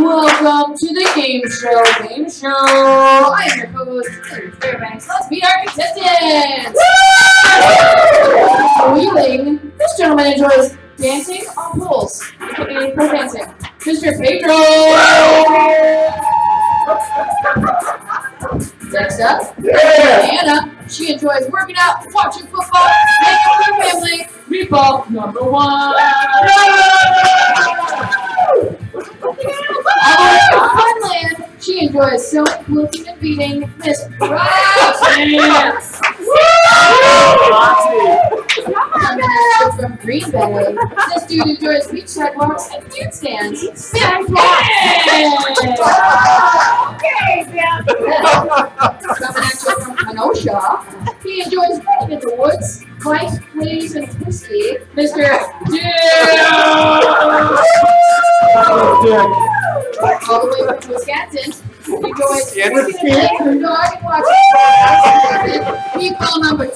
Welcome to the Gameshow Gameshow. I am your co-host, Louis Fairbanks. Let's meet our contestants. Wheeling. This gentleman enjoys dancing on poles, aka pole dancing. Mr. Pedro. Next up, Anna. She enjoys working out, watching football, hanging with her family. Meatball number 1. Funland. She enjoys sewing, looking, and beating Miss Roxy. From Green Bay. This dude enjoys beachside walks and food stands. Coming at you from Kenosha. He enjoys running in the woods, bikes, plays, and whiskey. Mr. All the way from Wisconsin. He enjoys her dog and watching people number 2.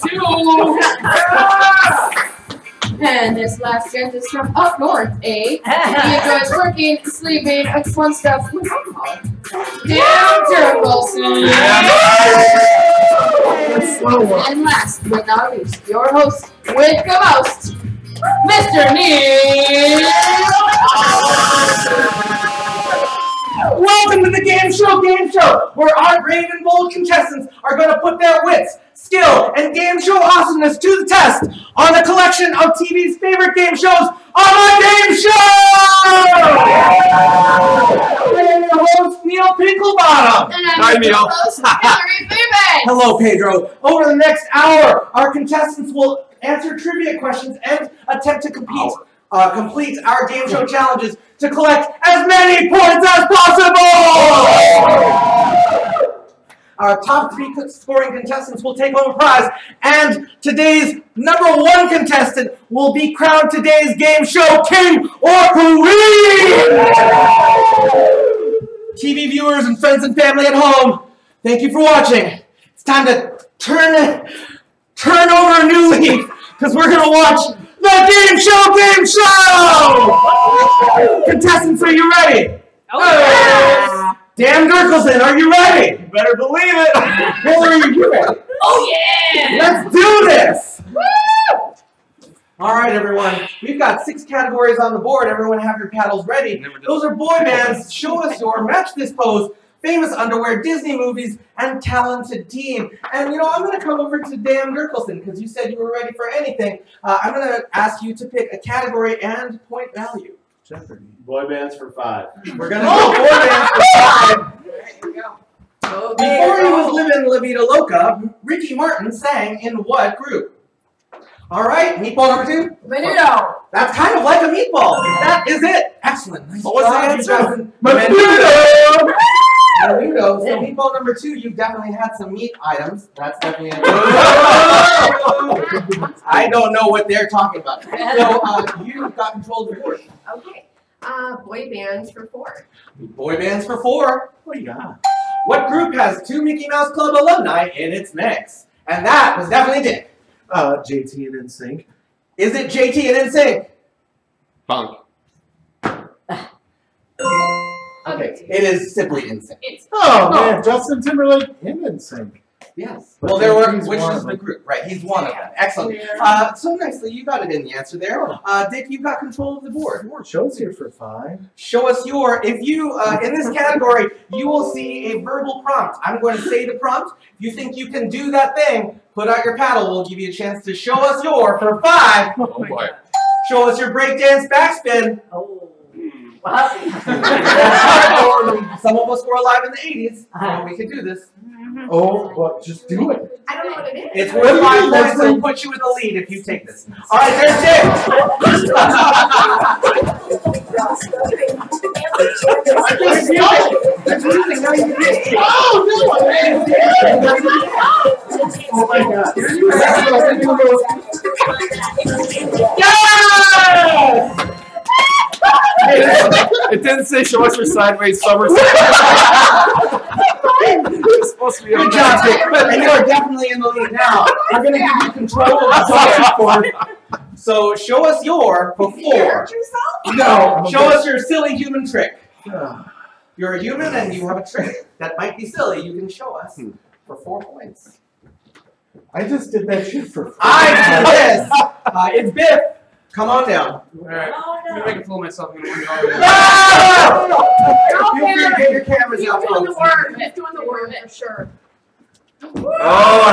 And this last guest is from up north, He enjoys working, sleeping, and fun stuff with alcohol. Damn Wilson! And last but not least, your host with the most, Mr. Neil! Welcome to the Gameshow Gameshow, where our brave and bold contestants are going to put their wits, skill, and game show awesomeness to the test on a collection of TV's favorite game shows on our game show! I am your host, Neil Pinklebottom. And I'm your host, Louis Fairbanks. Hello, Pedro. Over the next hour, our contestants will answer trivia questions and attempt to complete our game show challenges to collect as many points as possible! Our top 3 scoring contestants will take home a prize, and today's number 1 contestant will be crowned today's game show king or queen! TV viewers and friends and family at home, thank you for watching. It's time to turn over a new leaf, because we're going to watch the Game Show! Contestants, are you ready? Oh, yeah! Dan Gerkelson, are you ready? You better believe it! Hillary, are you ready? Oh, yeah! Let's do this! Woo! All right, everyone. We've got 6 categories on the board. Everyone have your paddles ready. Those are boy bands, show us your, match this pose, famous underwear, Disney movies, and talented team. And, you know, I'm going to come over to Dan Gerkelson because you said you were ready for anything. I'm going to ask you to pick a category and point value. Jeopardy. Boy bands for 5. We're going to go boy bands for 5. There you go. Before he was living La Vida Loca, Ricky Martin sang in what group? All right, meatball number 2. Menudo. That's kind of like a meatball. That is it. Excellent. Nice What was the answer? Menudo. Menudo. So meatball number 2, you've definitely had some meat items. That's definitely a I don't know what they're talking about. So you've got control of the board. Okay. Boy bands for 4. Boy bands for 4. What do you got? What group has 2 Mickey Mouse Club alumni in its mix? And that was definitely Dick. JT and NSYNC. Is it JT and NSYNC? Punk. Okay, it is simply NSYNC. Oh man, Justin Timberlake and NSYNC. Yes. Well, there were, which is the group, right? He's one of them. Excellent. So nicely, you got it in the answer there. Dick, you've got control of the board. Show's here for 5. Show us your, if you, in this category, you will see a verbal prompt. I'm going to say the prompt. If you think you can do that thing, put out your paddle. We'll give you a chance to show us your for 5. Oh boy. Show us your breakdance backspin. Oh. Some of us were alive in the 80s, so we could do this. Oh, well, just do it. I don't know what it is. It's worth 5 points and put you in the lead if you take this. All right, there's Dick. Oh my God. Yes! It didn't say show us your sideways somersault. It's supposed to be Good job, Dick. And you are definitely in the lead now. We're going to give you control of the board. So show us your before. Yourself? No, show us your silly human trick. you're a human and you have a trick that might be silly, you can show us for 4 points. I just did that shit for free. I did this! It's Biff. Come on down. Alright. I'm gonna make a fool of myself. I'm gonna win. No! Feel free to get your cameras He's out, doing the folks. worm. He's doing the worm for sure. Oh,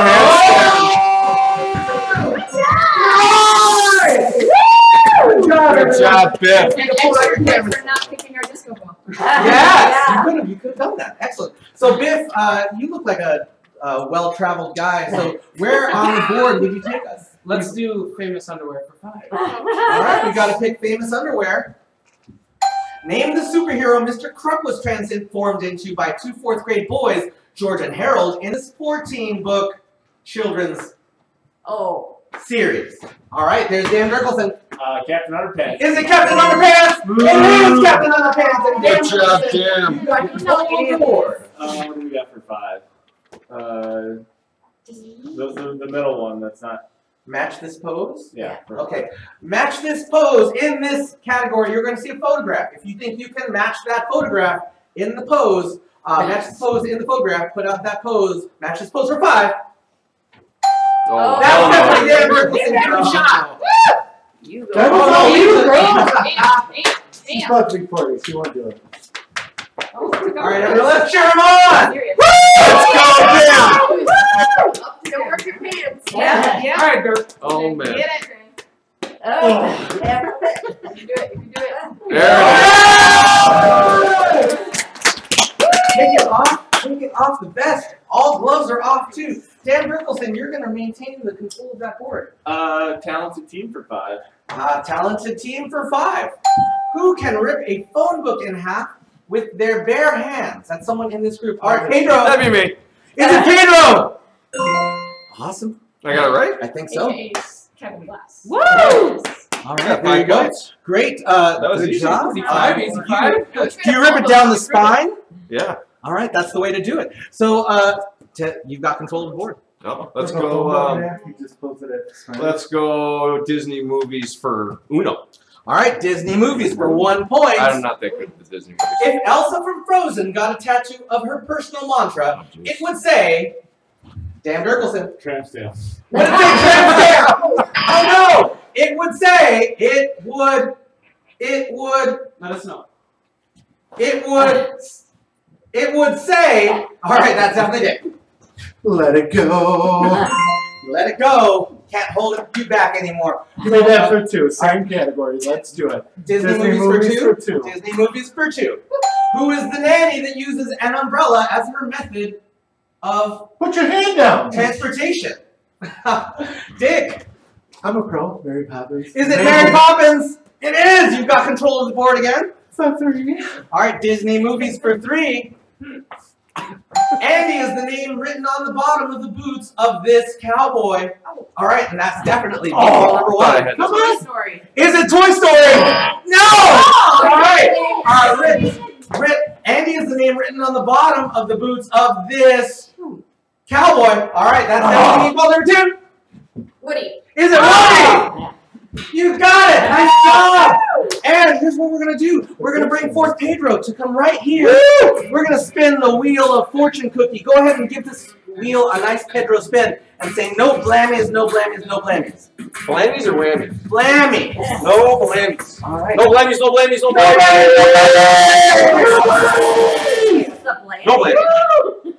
Good job, Biff. And Pull out your extra cameras. for not picking our disco ball. Yes, you could have done that. Excellent. So Biff, you look like a well-traveled guy. So where on the board would you take us? Let's do famous underwear for 5. All right, we got to pick famous underwear. Name the superhero Mr. Crump was transformed into by 2 4th-grade boys, George and Harold, in a 14 book children's series. All right, there's Dan Dirkelson. Captain Underpants. Is it Captain Underpants? It is Captain Underpants. And Dan Good job, Dirkelson, Dan. you got control of the board. What do we got for 5? The middle one. That's not. Match this pose. Yeah. Okay. Match this pose. In this category, you're going to see a photograph. If you think you can match that photograph in the pose, match the pose in the photograph. Put out that pose. Match this pose for 5. Oh, That's definitely Dan Dirkelson. Give it a shot. You That go. was all you, Damn. She's about 340. She won't do it. All right, everyone, let's cheer him on. Serious. Let's go, Dan. Don't work your pants. Yeah. Alright, Dirk. Oh, man. Get it. Oh. You can do it. You can do it. There it is. Take it off. Take it off the vest. All gloves are off too. Dan Dirkelson, you're going to maintain the control of that board. Talented team for 5. Talented team for 5. Who can rip a phone book in half with their bare hands? That's someone in this group. All right, Pedro. That'd be me. Is it Pedro? Awesome. I got it right? I think so. AKA Kevin Glass. Woo! All right, there you go. Great. That was good easy. job. Easy 5, easy 5. Do you rip it down the spine? Yeah. All right, that's the way to do it. So you've got control of the board. Oh, let's go. You just close it at the spine. Let's go Disney movies for Uno. All right, Disney movies for 1 point. I'm not that good at the Disney movies. If Elsa from Frozen got a tattoo of her personal mantra, it would say, Dan Dirkelson. Tramp stamp. Would it say tramp stamp? Oh no! It would say, it would, Let us know. it would say, all right, that's definitely it. Let it go. Let it go. Can't hold you back anymore. Play that for 2. Same category. Let's do it. Disney movies for two. Disney movies for 2. Who is the nanny that uses an umbrella as her method of Put your hand down. transportation? Dick. I'm a pro. Mary Poppins. Is it Mary Poppins? It is! You've got control of the board again. So 3. Alright, Disney movies for 3. Andy is the name written on the bottom of the boots of this cowboy. Alright, and that's definitely number 1. Come on. Story. Is it Toy Story? No! Alright, Andy is the name written on the bottom of the boots of this cowboy. Alright, that's definitely ball number 2. Woody. Is it Woody? You got it! Nice job! And here's what we're going to do. We're going to bring forth Pedro to come right here. We're going to spin the wheel of fortune cookie. Go ahead and give this wheel a nice Pedro spin and say no blammies, no blammies, no blammies. Blammies or whammies? Blammies. No blammies. All right. No blammies, no blammies, no No blammies. No blammies.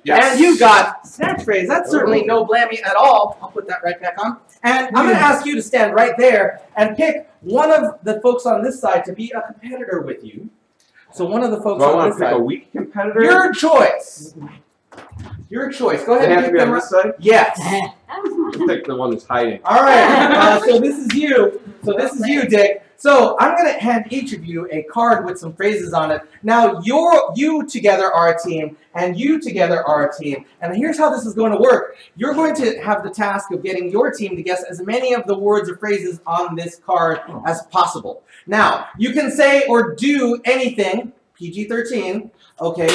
Yes. And you got snatch phrase. That's certainly no blammy at all. I'll put that right back on. And I'm going to ask you to stand right there and pick one of the folks on this side to be a competitor with you. So one of the folks Do I on want this to pick side. a weak competitor? Your choice. Your choice. Go They ahead have and to pick be on them. this side? Yes. I'll pick the one that's hiding. All right. So this is you. So this is you, Dick. So I'm going to hand each of you a card with some phrases on it. Now you together are a team, and you together are a team. And here's how this is going to work. You're going to have the task of getting your team to guess as many of the words or phrases on this card as possible. Now, you can say or do anything, PG-13, okay,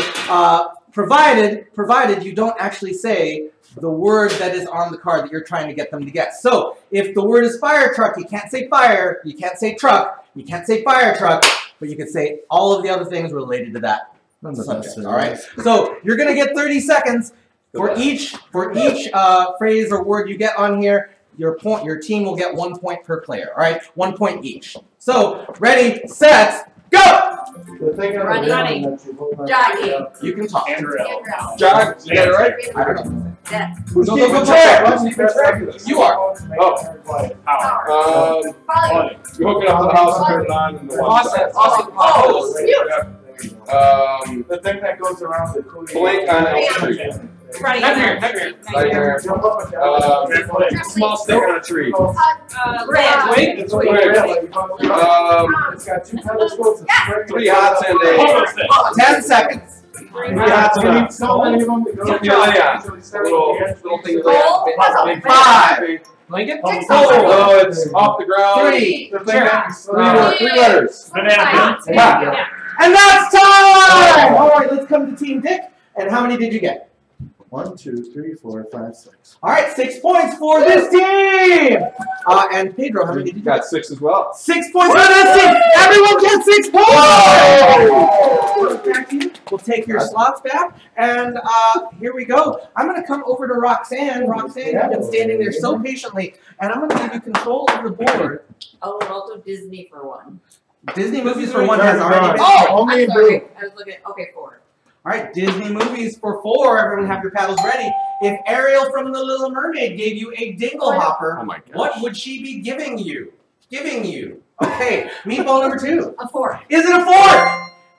provided you don't actually say the word that is on the card that you're trying to get them to guess. So, if the word is fire truck, you can't say fire, you can't say truck, you can't say fire truck, but you can say all of the other things related to that I'm the best subject. at All right. this. So you're gonna get 30 seconds for each phrase or word you get on here. Your team will get 1 point per player. All right, 1 point each. So ready, set, go. The thing on the Running. ground that you hold on to- Jogging. You can talk. Andrew. Jog. You get it right? I don't know. That. Who's No, keeping go track? track. Who's keeping track of this? You are. Oh. Power. Volume. You hook it up to the house and turn it on and the one. Oh, mute. The thing that goes around the cooling. Blink on a tree. Running. Nightmare. Jump up and down. Small stick on a tree. Red. Wait, It's like a rail, like you pump it up. It's got 2 pedestals. It's spring. 3 hots and a 10 seconds. 3 hots We and need so many of them to go. Something like that. Until we start little to get- thing that Goal. they have. 5, Blanket? Oh, it's off the ground. 3, The thing that you slide. 3 letters. Banana. Yeah. and that's time. All right, let's come to Team Dick. And how many did you get? 1, 2, 3, 4, 5, 6. All right, 6 points for this team. And Pedro, how many did you You get? got 6 as well. 6 points for this team. Everyone gets 6 points. We'll take your slots back, and here we go. I'm going to come over to Roxanne. Roxanne, you've been standing there so patiently, and I'm going to give you control of the board. Oh, and also Disney for one. Disney Movies for one has already been. Oh, Only I'm in sorry. blue. I was looking at, okay, 4. All right, Disney Movies for 4. Everyone have your paddles ready. If Ariel from The Little Mermaid gave you a dingle hopper, Oh my gosh. what would she be giving you? Okay, meatball number 2. A 4. Is it a 4?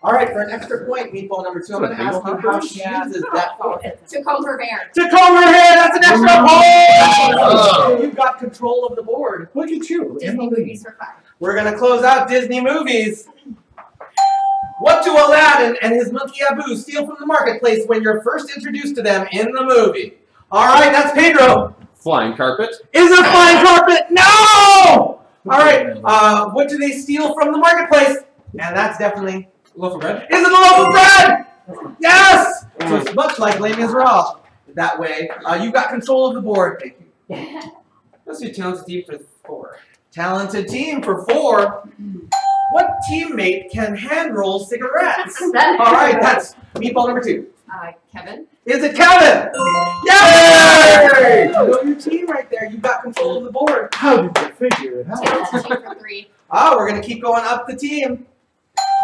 All right, for an extra point, meatball number 2, I'm going to ask you how she uses that 4. To comb her hair. To comb her hair, that's an extra point! You've got control of the board. Look at you. Disney movies for 5. We're going to close out Disney Movies. What do Aladdin and his monkey Abu steal from the marketplace when you're first introduced to them in the movie? All right, that's Pedro. Flying carpet. Is it a flying carpet? No! All right, what do they steal from the marketplace? And that's definitely A loaf of bread? Is it a loaf of bread? Yes! So it's much like Les Miserables. That way, you've got control of the board. Thank you. Let's do talented team for 4. Talented team for 4. What teammate can hand roll cigarettes? All right, that's meatball number 2. Kevin. Is it Kevin? Yay! You know your team right there. You've got control of the board. How did you figure it out? Talented team for 3. We're going to keep going up the team.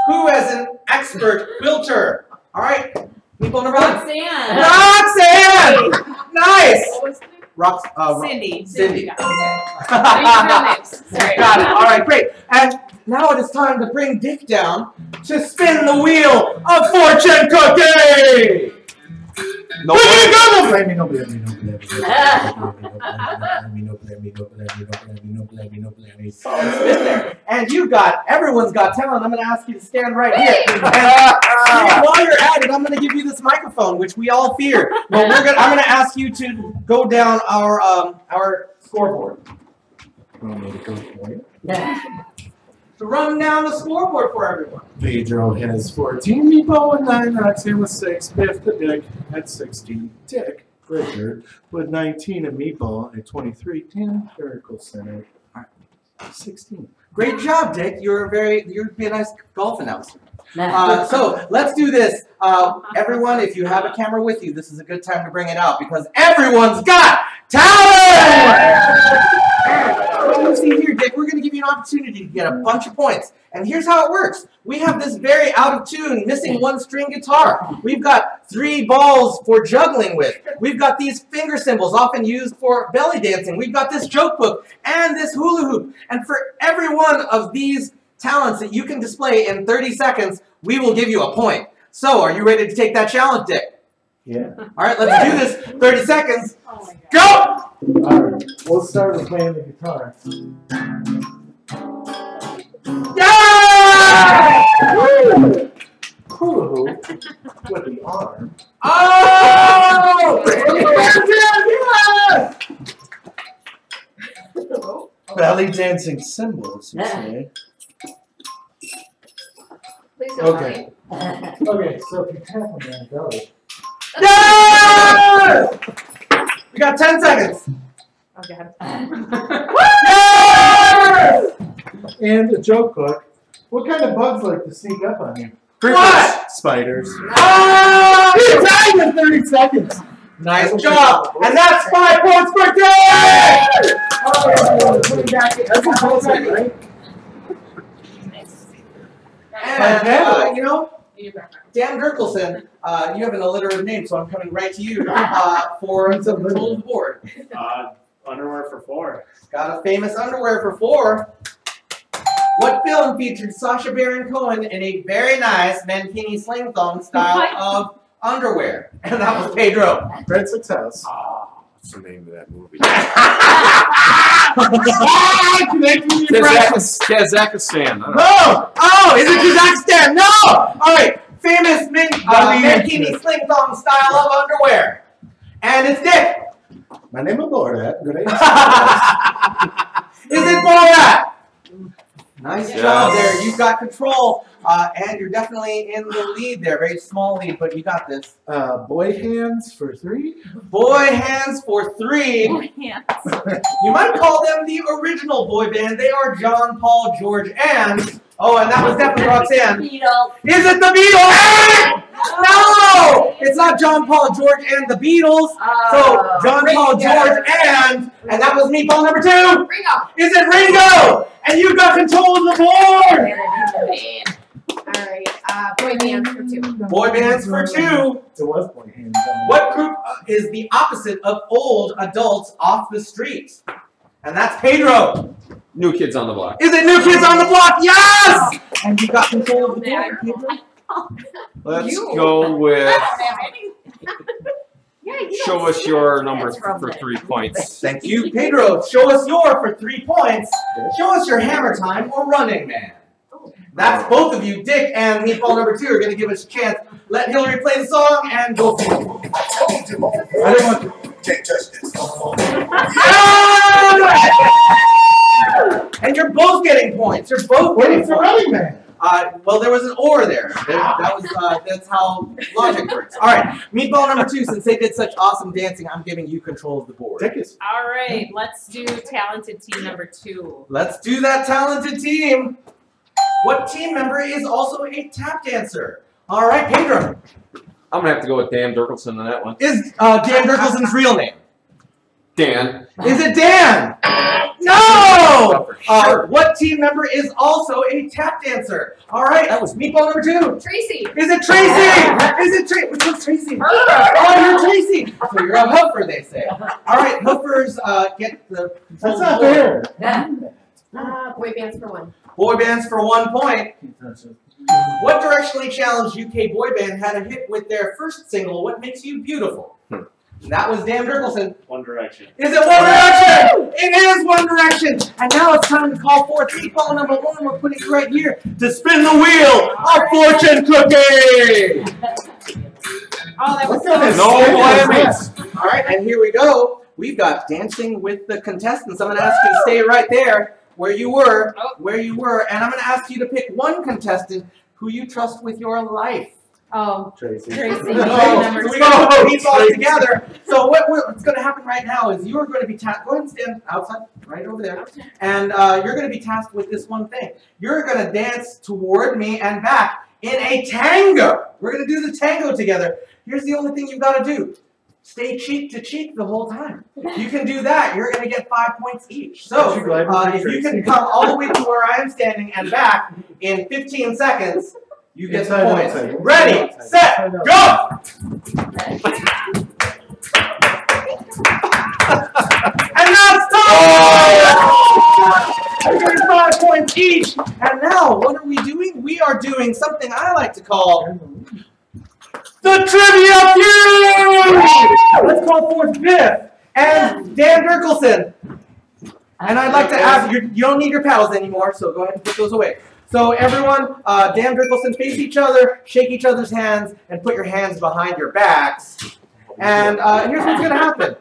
Who has an expert quilter? All right, meatball number 1. Roxanne. Roxanne! Nice! Cindy. Cindy. Sorry. Got it. All right, great. And now it is time to bring Dick down to spin the wheel of fortune cookie. No. And you got, everyone's got talent. I'm going to ask you to stand right here. And while you're at it, I'm going to give you this microphone, which we all fear. But I'm going to ask you to go down our scoreboard. To run down the scoreboard for everyone. Pedro has 14, Meepo with 9, Roxanne with 6, Biff the Dick at 16, Dick, Richard with 19, and Meepo at 23, Dan, Jericho Center, 16. Great job, Dick. You'd be a nice golf announcer. So let's do this. Everyone, if you have a camera with you, this is a good time to bring it out because everyone's got talent! What you see here, Dick, we're going to give you an opportunity to get a bunch of points. And here's how it works. We have this very out-of-tune, missing one string guitar. We've got 3 balls for juggling with. We've got these finger cymbals, often used for belly dancing. We've got this joke book and this hula hoop. And for every one of these talents that you can display in 30 seconds, we will give you a point. So, are you ready to take that challenge, Dick? Yeah. All right, let's do this. 30 seconds. Oh my God. Go! Alright, we'll start with playing the guitar. Yeah! Hula hoop with the arm. Oh! Yes! Belly dancing cymbals, you say. Please don't Okay. Okay, so if you tap on that belly. Yes! We got 10 seconds. Oh God. Yes! And a joke book. What kind of bugs like to sneak up on you? What? Spiders. Oh! You died in 30 seconds. Nice job! And that's 5 points for Dave! That's a close one, right? And, you know, Dan Gerkelson, you have an alliterative name, so I'm coming right to you for the control of the board. Underwear for 4. Got a famous underwear for 4. What film featured Sacha Baron Cohen in a very nice mankini sling thong style of underwear? And that was Pedro. Great success. What's the name of that movie? Kazakhstan. No! Oh, is it Kazakhstan? No! Alright, famous mankini sling thong style of underwear. And it's Dick. My name is Borat. Good Is it Borat? Nice job there. You've got control. And you're definitely in the lead there. Very small lead, but you got this. Boy hands for 3. Boy hands for 3. You might call them the original boy band. They are John, Paul, George, and... Oh, and that was definitely Roxanne. Beatles. Is it the Beatles? No! It's not John, Paul, George, and the Beatles. So, John, Paul, George, and that was meatball number 2. Ringo. Is it Ringo? And you got control of the board. Alright, boy bands for 2. Boy bands for 2. It was boy hands. What group is the opposite of old adults off the street? And that's Pedro. New Kids on the Block. Is it New Kids on the Block? Yes! And you got control of the board, Pedro. Let's go with. Show us your number for 3 points. Thank you, Pedro. Show us your for 3 points. Show us your hammer time or running man. That's both of you, Dick and meatball number 2, are going to give us a chance. Let Hillary play the song and go for it. I don't want to. Can't touch this. And you're both getting points. You're both getting Where's the points. running man? Well, there was an or there. That's how logic works. All right, meatball number 2. Since they did such awesome dancing, I'm giving you control of the board. Dick is. All right, let's do talented team number 2. Let's do that talented team. What team member is also a tap dancer? All right, Pedro. I'm gonna have to go with Dan Dirkelson on that one. Is Dan Dirkelson's real name? Dan. Is it Dan? No! What team member is also a tap dancer? All right, that was meatball number 2. Tracy. Is it Tracy? Is it Tracy? Which one's Tracy? Oh, you're Tracy. So you're a hoofer, they say. All right, hoofers get the. That's not fair. Boy bands for 1. Boy bands for 1 point. What directionally challenged UK boy band had a hit with their first single, What Makes You Beautiful? That was Dan Dirkelson. One Direction. Is it One Direction? It is One Direction. And now it's time to call forth meatball number 1. We're putting it right here to spin the wheel of fortune cookie. Oh, that was No whammies. All right, and here we go. We've got dancing with the contestants. I'm going to ask you to stay right there where you were, and I'm going to ask you to pick one contestant who you trust with your life. Oh, Tracy. Tracy. So we got to put these all together. So what's going to happen right now is you're going to be tasked. Go ahead and stand outside, right over there. And you're going to be tasked with this one thing. You're going to dance toward me and back in a tango. We're going to do the tango together. Here's the only thing you've got to do. Stay cheek to cheek the whole time. You can do that. You're going to get 5 points each. So if you can come all the way to where I am standing and back in 15 seconds, you get the points. Ready, set, go! And that's time! 5 points each. And now, what are we doing? We are doing something I like to call the Trivia Feud! Let's call forth Biff and Dan Dirkelson. And I'd like to ask, you don't need your paddles anymore, so go ahead and put those away. So everyone, Dan Dirkelson, face each other, shake each other's hands, and put your hands behind your backs. And here's what's going to happen.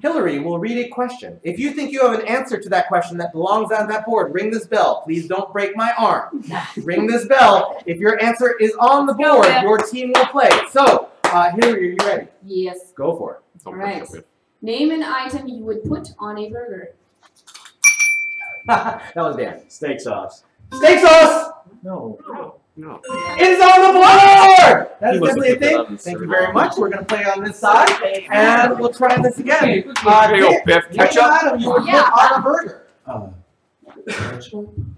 Hillary will read a question. If you think you have an answer to that question that belongs on that board, ring this bell. Please don't break my arm. Ring this bell. If your answer is on the board, your team will play. So, Hillary, are you ready? Yes. Go for it. All right. Name an item you would put on a burger. That was Dan. Steak sauce. Steak sauce! No. No. It is on the board! That He is must definitely a have put that thing. on the Thank you server. very much. We're going to play on this side, and we'll try this again. Here you go, Biff. Name an Ketchup. item you would put Yeah. on a burger.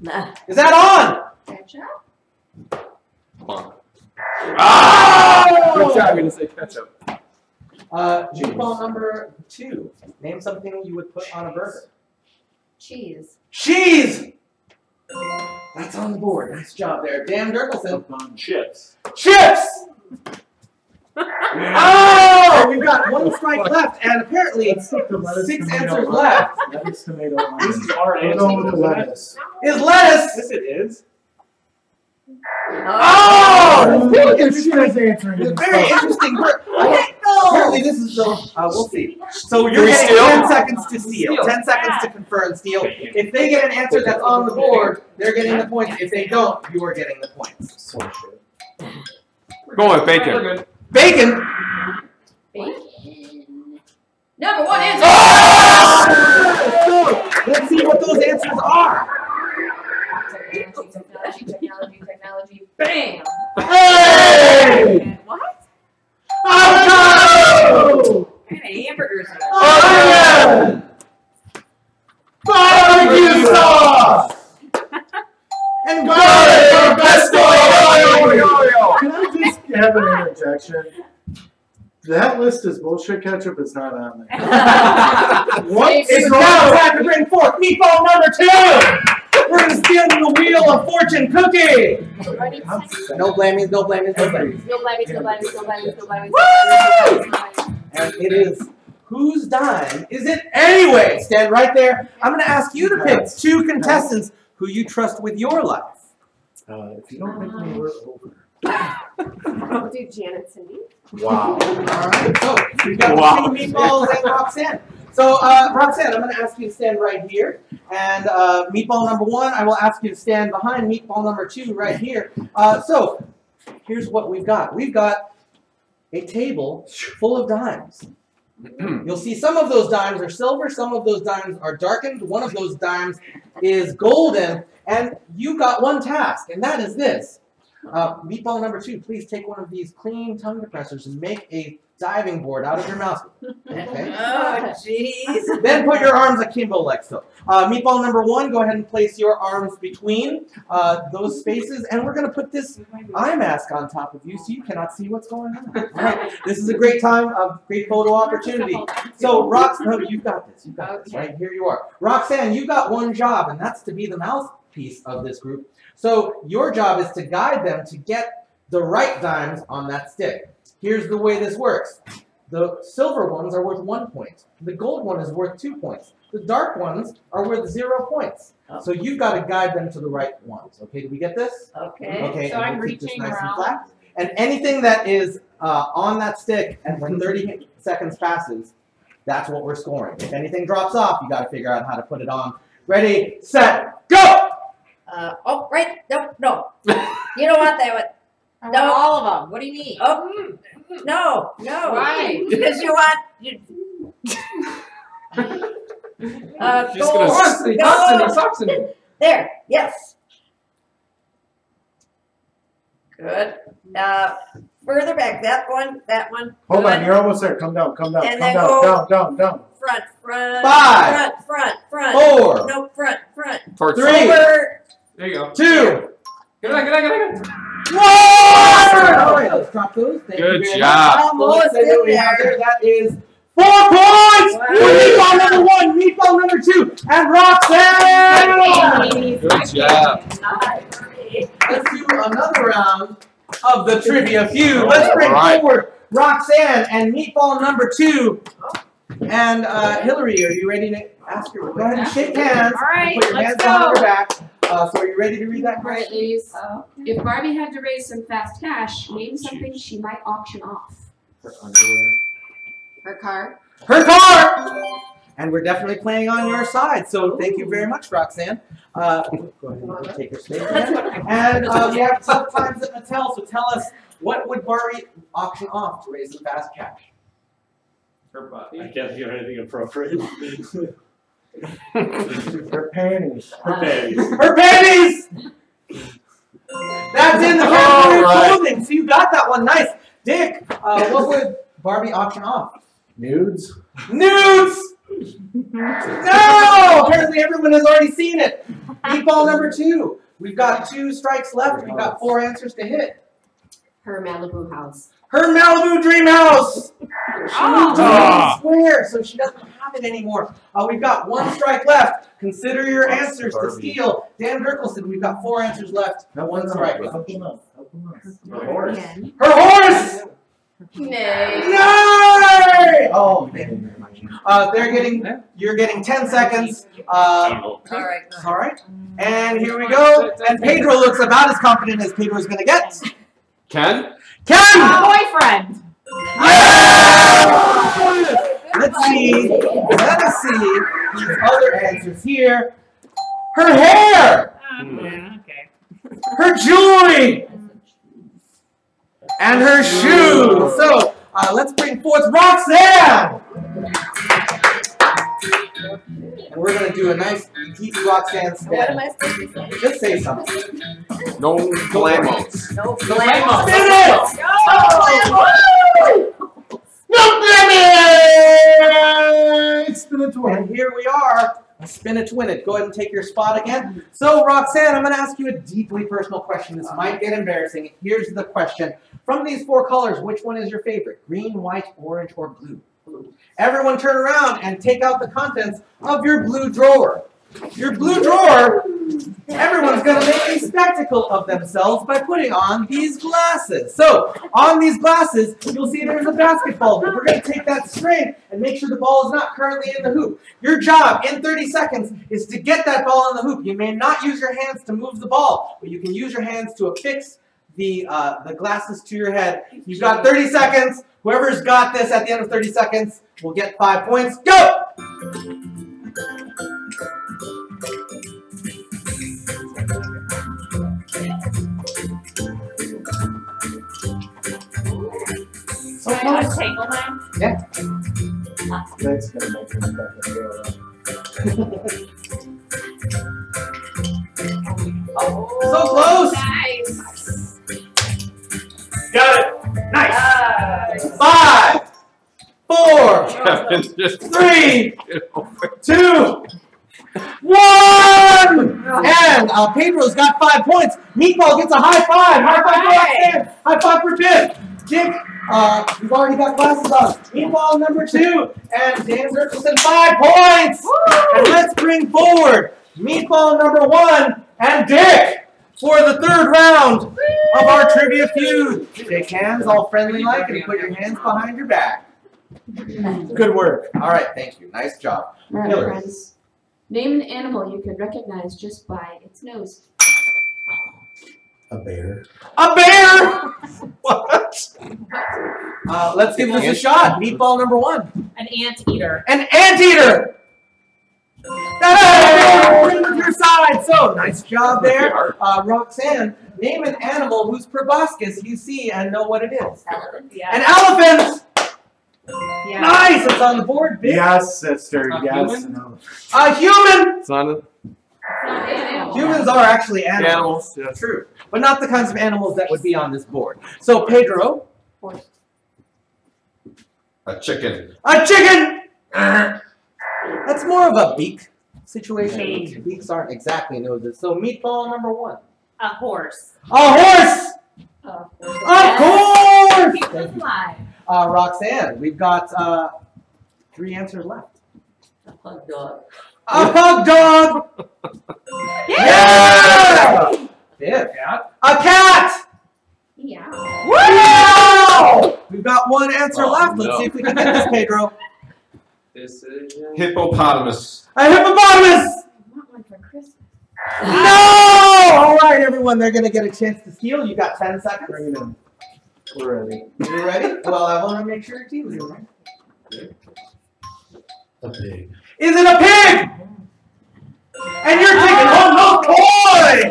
Nah. Is that on? Ketchup? Ah! Good job, you're gonna say ketchup. Meatball number 2. Name something you would put on a burger. Cheese. Cheese! That's on the board. Nice job there. Dan Dirkelson. Chips. Chips! Oh! We've got one strike left, and apparently Let's take the lettuce, 6 tomato, answers onion. left. Lettuce, tomato, onion. This is our I'll go with the lettuce. Is lettuce! Yes, it is. Oh! Look at you guys answering. It's it. very interesting. Apparently, this is the. We'll see. So you're Can we getting steal? 10 seconds to steal. 10 seconds to confer and steal. If they get an answer that's on the board, they're getting the points. If they don't, you are getting the points. So shit. Go with We're bacon. good. Bacon. Bacon. Number 1 answer. So, let's see what those answers are. Technology. Bam. Hey! What? Avocado! What kind of hamburgers are Onion! Barbecue sauce! And garlic pesto! Can I just have an interjection? That list is bullshit ketchup. It's not on there. What? It's now time to bring forth meatball number 2! We're gonna spin the wheel of fortune cookie! No blammies, no blammies, no blammies. No blammies, no blammies, no blammies, no blammies. Woo! And it is whose dime is it anyway? Stand right there. I'm gonna ask you to pick 2 contestants who you trust with your life. If you don't make me, we're over. I'll do Janet and Cindy. Wow. Alright, so we've got Wow. 2 meatballs and Roxanne. So, Roxanne, I'm going to ask you to stand right here. And meatball number 1, I will ask you to stand behind meatball number 2 right here. So, here's what we've got. We've got a table full of dimes. You'll see some of those dimes are silver, some of those dimes are darkened, one of those dimes is golden, and you got one task, and that is this. Meatball number 2, please take one of these clean tongue depressors and make a diving board out of your mouth. Okay. Oh, jeez. Then put your arms akimbo like so. Meatball number 1, go ahead and place your arms between those spaces, and we're going to put this eye mask on top of you so you cannot see what's going on. All right. This is a great time, a great photo opportunity. So, no, you've got this. You've got this. Right here you are. Roxanne, you've got one job, and that's to be the mouthpiece of this group. So your job is to guide them to get the right dimes on that stick. Here's the way this works. The silver ones are worth 1 point. The gold one is worth 2 points. The dark ones are worth 0 points. So you've got to guide them to the right ones. Okay, do we get this? Okay. Okay, So and I'm we'll keep this reaching nice and around. flat. And anything that is on that stick, and when 30 seconds passes, that's what we're scoring. If anything drops off, you got to figure out how to put it on. Ready, set, go! Oh, right. No. You don't want that one. I No. want all of them. What do you mean? Oh, no. Why? Because you want. She's Go. gonna Soxony. There. Yes. Good. Further back. That one. Hold Good. on, you're almost there. Come down, come down, And come then down, go- down. Front. 5, Front. 4, No, front. Torch. 3, Over. There you go. 2, Get on. 1! All right, let's drop those. Thank Good you very job. much. Almost Let's say what we in have there. there. That is 4 points for meatball number 1, meatball number 2, and Roxanne! Good job. Let's do another round of the trivia feud. Let's bring All right. forward Roxanne and meatball number 2. And Hillary, are you ready to ask her? Go ahead and shake hands. All right, Put your let's hands go. behind your back. So are you ready to read that All right, question? ladies. If Barbie had to raise some fast cash, name something she might auction off. Her underwear. Her car. Her car! And we're definitely playing on your side, so thank you very much, Roxanne. Go ahead and take your space again. And we have tough times at Mattel, so tell us, what would Barbie auction off to raise some fast cash? Her body. I can't think of anything appropriate. Her panties. Her panties. Her panties! That's in the category of clothing. So you got that one. Nice. Dick, what would Barbie auction off? Nudes? Nudes! No! Apparently everyone has already seen it. Meatball number 2. We've got 2 strikes left. We've got 4 answers to hit. Her Malibu house. Her Malibu dream house! Oh. Square, so she doesn't have it anymore. We've got 1 strike left. Consider your answers to steal. Dan Gerkelson, we've got 4 answers left. 1 strike left. Help him out. Her horse! Her horse! Nay. Nay! Oh, man. You're getting 10 seconds. All right. All right. And here we go. And Pedro looks about as confident as Pedro's going to get. Ken? Ken! Boyfriend. Let's see. Let us see these other answers here. Her hair! Okay. Her jewelry! And her shoes. So, let's bring forth Roxanne! And we're going to do a nice deep Roxanne What spin. am I supposed to say? Just say something. No glamos. No Spin glamour. it! No limit! Spin it to And here we are. Spin it, twin it. Go ahead and take your spot again. So, Roxanne, I'm going to ask you a deeply personal question. This might get embarrassing. Here's the question. From these 4 colors, which one is your favorite? Green, white, orange, or blue? Everyone turn around and take out the contents of your blue drawer. Your blue drawer, everyone's going to make a spectacle of themselves by putting on these glasses. So, on these glasses, you'll see there's a basketball hoop. We're going to take that string and make sure the ball is not currently in the hoop. Your job in 30 seconds is to get that ball in the hoop. You may not use your hands to move the ball, but you can use your hands to affix the glasses to your head. You've got 30 seconds. Whoever's got this at the end of 30 seconds will get 5 points. Go! So Can I untangle mine? Yeah. That's gonna make him fucking go around. So close. Nice. Got it. Nice. 5, 4, Kevin's just 3, 2, 1. And Pedro's got 5 points. Meatball gets a high 5. High 5 for Roxanne. High 5 for Dick. Dick, you've already got glasses on. Meatball number 2. And Dan Gerkelson 5 points. Woo! And let's bring forward Meatball number 1 and Dick for the 3rd round of our trivia feud. Shake hands, all friendly like, and put your hands behind your back. Good work. All right, thank you. Nice job. All right, Hillary. friends. Name an animal you could recognize just by its nose. A bear. A bear! What? Let's give this a shot. Meatball number 1. An anteater. An anteater! Bring to your side. So, nice job there. Roxanne, name an animal whose proboscis you see and know what it is. Elephant. Yeah. An elephant! Yeah. Nice! It's on the board. Big. Yes, sister. A Yes. human? No. A human! It's on Humans are actually animals. animals. Yes. True. But not the kinds of animals that would be on this board. So, Pedro. A chicken. A chicken! That's more of a beak situation. Beaks aren't exactly noses. So, Meatball number 1. A horse. A horse! Of course! Keep us alive. Roxanne, we've got 3 answers left. A pug dog. A pug dog! Yeah! Yeah! A cat! Yeah. Wow! We've got 1 answer Oh, left. Let's no. see if we can get this, Pedro. Decision. Hippopotamus. A hippopotamus! I want one for Christmas. No! All right, everyone, they're going to get a chance to steal. You got 10 seconds. Bring it in. We're ready. You ready? Well, I want to make sure your team is ready. A pig. Is it a pig? And you're taking home no coin!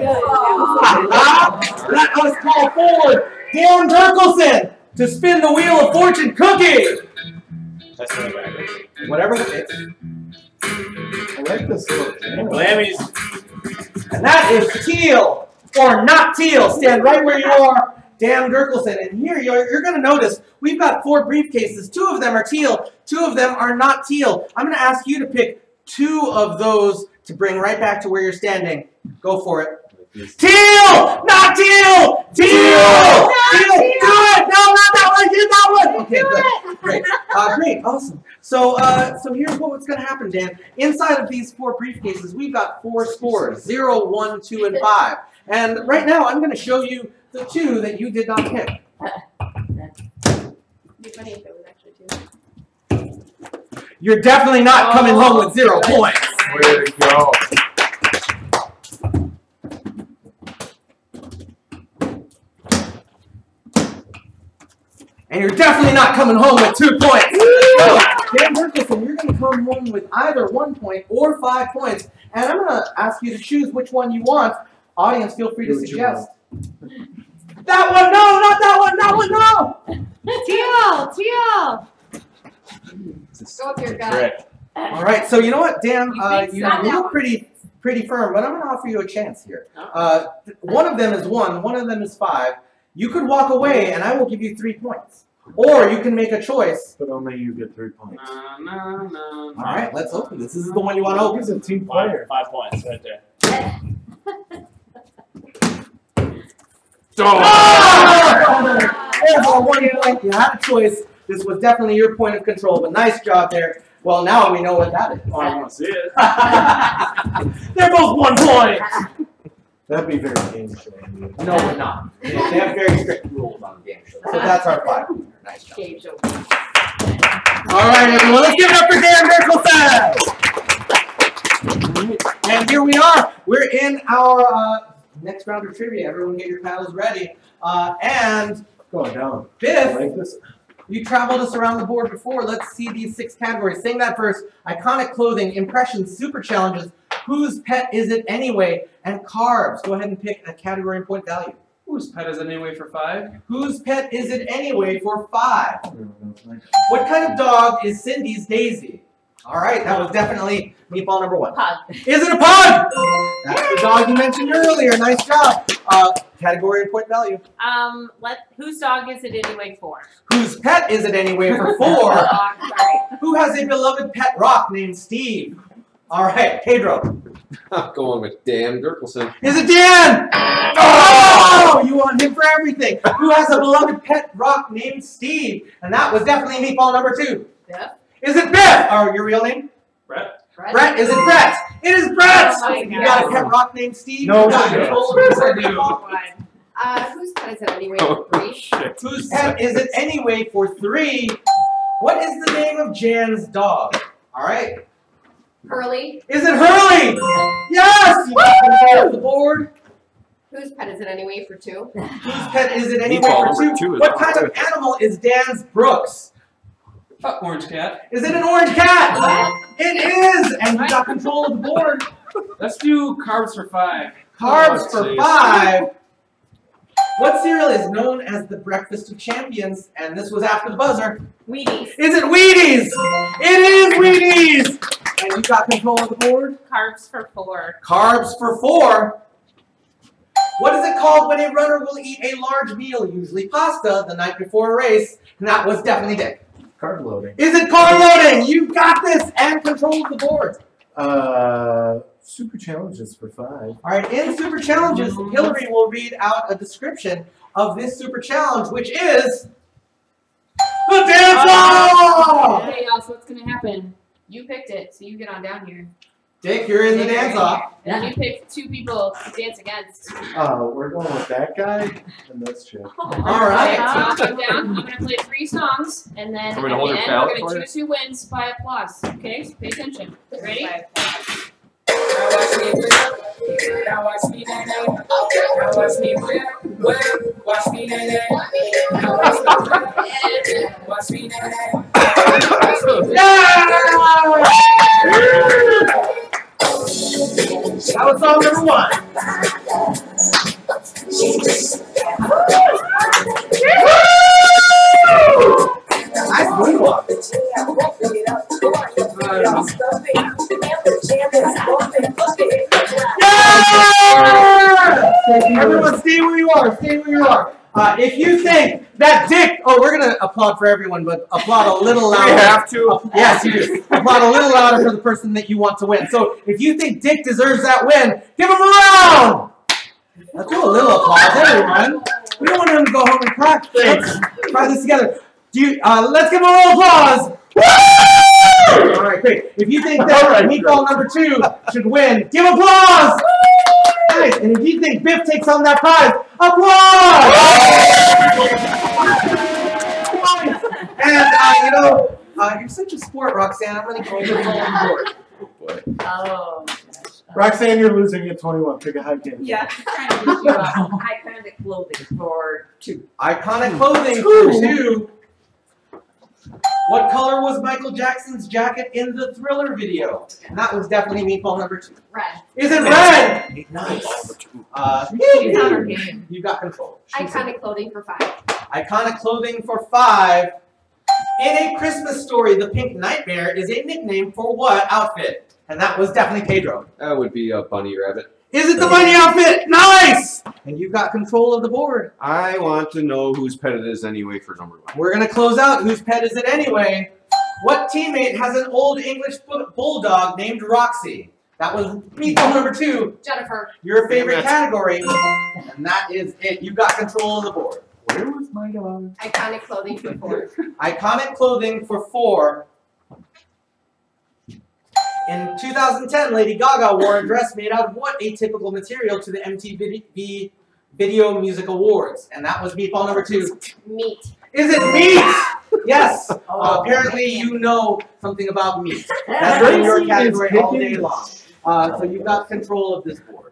Let us call forward Dan Gerkelson to spin the Wheel of Fortune cookie. That's not bad. Whatever it is. I like this little camera. Glammies. And that is teal. or not teal. Stand right where you are, Dan Gerkelson. And here you're going to notice we've got 4 briefcases. 2 of them are teal. 2 of them are not teal. I'm going to ask you to pick 2 of those to bring right back to where you're standing. Go for it. Teal! Not teal! Teal! Teal! Do it! No, not that one! Get that one! Okay, good. Great. Great. Awesome. So here's what's going to happen, Dan. Inside of these 4 briefcases, we've got 4 scores. 0, 1, 2, and 5. And right now, I'm going to show you the 2 that you did not pick. It'd be funny if it was actually 2. You're definitely not coming home with 0 points. Way to go. And you're definitely not coming home with 2 points. So, Dan Gerkelson, you're going to come home with either 1 point or 5 points. And I'm going to ask you to choose which one you want. Audience, feel free to suggest. That one, no, not that one, that one, no. Teal! Go with your gut. All right, so you know what, Dan, you Not that look one. pretty firm, but I'm going to offer you a chance here. One of them is 1, one of them is 5. You could walk away, and I will give you 3 points. Or you can make a choice. But only you get 3 points. All right, let's open this. This is the one you want to open. He's a team player. 5 points right there. Oh! For 1 point, you had a choice. This was definitely your point of control, but nice job there. Well, now we know what that is. Oh, I want to see it. They're both 1 point. That'd be very game show. No, we're not. They have very strict rules on game shows. So that's our 5 pointer. Nice job. Game show. All right, everyone, let's give it up for Dan Gerkelson. And here we are. We're in our next round of trivia. Everyone get your paddles ready. And Going down. Biff, Like this. you traveled us around the board before. Let's see these 6 categories. Saying that first, iconic clothing, impressions, super challenges, whose pet is it anyway, and carbs. Go ahead and pick a category and point value. Whose pet is it anyway for 5? Whose pet is it anyway for 5? What kind of dog is Cindy's Daisy? All right, that was definitely meatball number 1. Pug. Is it a pug? That's the dog you mentioned earlier. Nice job. Category and point value. Whose dog is it anyway for? Whose pet is it anyway for 4? Dog, sorry. Who has a beloved pet rock named Steve? All right, Pedro. I'm going with Dan Gerkelson. Is it Dan? Oh, you want him for everything. Who has a beloved pet rock named Steve? And that was definitely meatball number 2. Biff? Is it Biff? Or your real name? Brett? Brett. Is it Brett? It is Brett. Oh my You got a God. pet rock named Steve? No, You got no. control of Yes, your I do. meatball? Whose pet is it anyway for 3? Shit. Whose pet is it anyway for 3? What is the name of Jan's dog? All right. Hurley? Is it Hurley? Yes! You got control of the board. Whose pet is it anyway for 2? Whose pet is it anyway Meatball for number 2? 2 is What on kind of too. animal is Dan's Brooks? Orange cat. Is it an orange cat? It is! And you got control of the board. Let's do carbs for 5. Carbs Oh, for jeez. 5. What cereal is known as the breakfast of champions? And this was after the buzzer. Wheaties. Is it Wheaties? It is Wheaties! And you got control of the board. Carbs for 4. Carbs for 4. What is it called when a runner will eat a large meal, usually pasta, the night before a race? And that was definitely Dick. Card loading. Is it car loading? You got this! And control of the board. Super challenges for 5. All right, in Super Challenges, Hillary will read out a description of this Super Challenge, which is the dance-off! Okay, so what's going to happen? You picked it, so you get on down here. Dick, you're in the dance-off. And you picked 2 people to dance against. We're going with that guy and this chick. All right. So I'll come down. I'm going to play 3 songs, and then at Want me to hold the your end, palette we're going for to you? choose who wins by applause. Okay, so pay attention. Ready? Now watch me whip, now watch me nay nay. Now watch me whip, watch me nay nay. Now watch me whip, watch me nay nay. That was song number 1. Nice moonwalk. Everyone If you think that Dick, we're gonna applaud for everyone, but applaud a little louder. We have to. Yes, you do. Applaud a little louder for the person that you want to win. So if you think Dick deserves that win, give him a round. Let's do a little applause, everyone. We don't want him to go home and cry. Let's try this together. Let's give him a roll of applause. Woo! All right, great. If you think that meatball number 2 should win, give applause. Nice. And if you think Biff takes home that prize, applause. And you're such a sport, Roxanne. I'm gonna give you the board. Oh. Roxanne, you're losing at 21. Pick a high game. Yeah, I'm trying to get you iconic clothing for 2. Iconic clothing for 2. What color was Michael Jackson's jacket in the Thriller video? And that was definitely meatball number 2. Red. Is it red? Nice. She's on her game. You got control. Iconic clothing for 5. Iconic clothing for 5. In A Christmas Story, the Pink Nightmare is a nickname for what outfit? And that was definitely Pedro. That would be a bunny rabbit. Is it the bunny outfit? Nice! And you've got control of the board. I want to know whose pet it is anyway for number 1. We're going to close out. Whose pet is it anyway? What teammate has an old English bulldog named Roxy? That was meatball number 2. Jennifer. Your favorite category. And that is it. You've got control of the board. Where was my dog? Iconic clothing for 4. Iconic clothing for 4. In 2010, Lady Gaga wore a dress made out of what atypical material to the MTV Video Music Awards? And that was meatball number 2. Meat. Is it meat? Yes. Apparently you know something about meat. That's in your category all day long. So you've got control of this board.